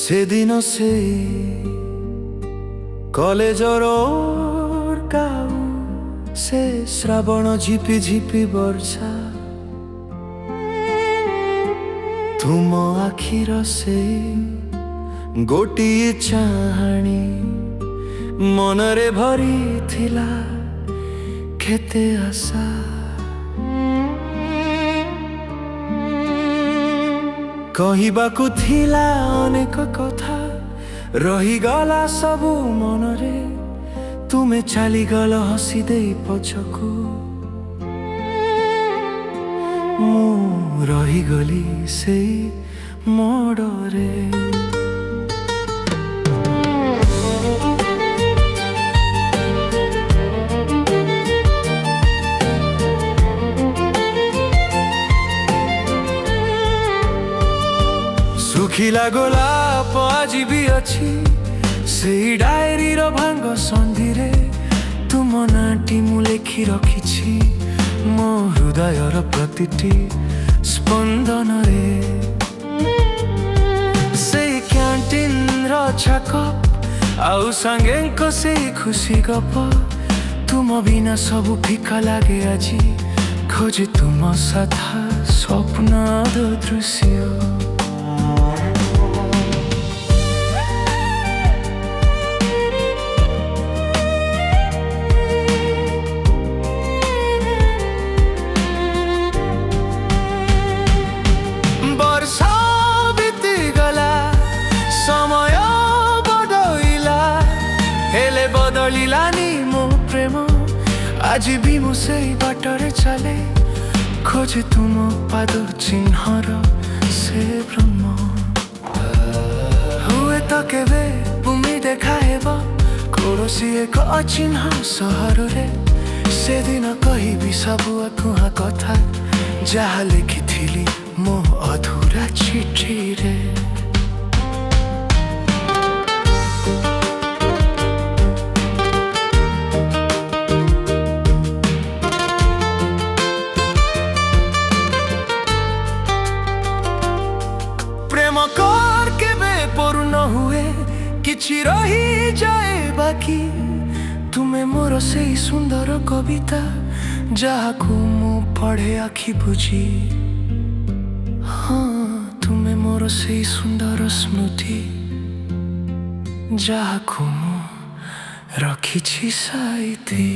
সেদিন সে কলেজর গাউ সে শ্রাবণ ঝিপি ঝিপি বর্ষা তুম আখির সে গোটিয়ে চাহাণী মনরে ভরি থিলা কেতে আশা কহিবাকু থিলা অনেক কথা রহিগলা সবু মনরে তুমে চালিগল হসি দেই পছকু মু রহিগলি সেই মোড়রে ଶୁଖିଲା ଗୋଲାପ ଆଜି ବି ଅଛି ସେଇ ଡାଏରୀର ଭାଙ୍ଗ ସନ୍ଧିରେ ତୁମ ନାଁଟି ମୁଁ ଲେଖି ରଖିଛି ମୋ ହୃଦୟର ପ୍ରତିଟି ସ୍ପନ୍ଦନରେ ସେଇ କ୍ୟାଣ୍ଟିନ୍ର ଛାକ ଆଉ ସାଙ୍ଗେଙ୍କ ସେଇ ଖୁସି ଗପ ତୁମ ବିନା ସବୁ ଫିକା ଲାଗେ ଆଜି ଖୋଜେ ତୁମ ସାଥା ସ୍ୱପ୍ନର ଦୃଶ୍ୟ বদলিলানি মো প্রেম আজি বি মু সেই বাটরে চালে খোঁজে তুম পাদর চিহ্নর সে ব্রহ্ম হুয়ে তো কেবে ভূমি দেখা হেব কৌশি এক অচিহ্ন সহରରେ সেদিন কহিবি সবু আকুহা কথা যাহা লিখিথিলি মো অধুরা চিঠিরে କିଛି ରହିଯାଏ ବାକି ତୁମେ ମୋର ସେଇ ସୁନ୍ଦର କବିତା ଯାହାକୁ ମୁଁ ପଢ଼େ ଆଖି ବୁଜି ହଁ ତୁମେ ମୋର ସେଇ ସୁନ୍ଦର ସ୍ମୃତି ଯାହାକୁ ମୁଁ ରଖିଛି ସାଇତି।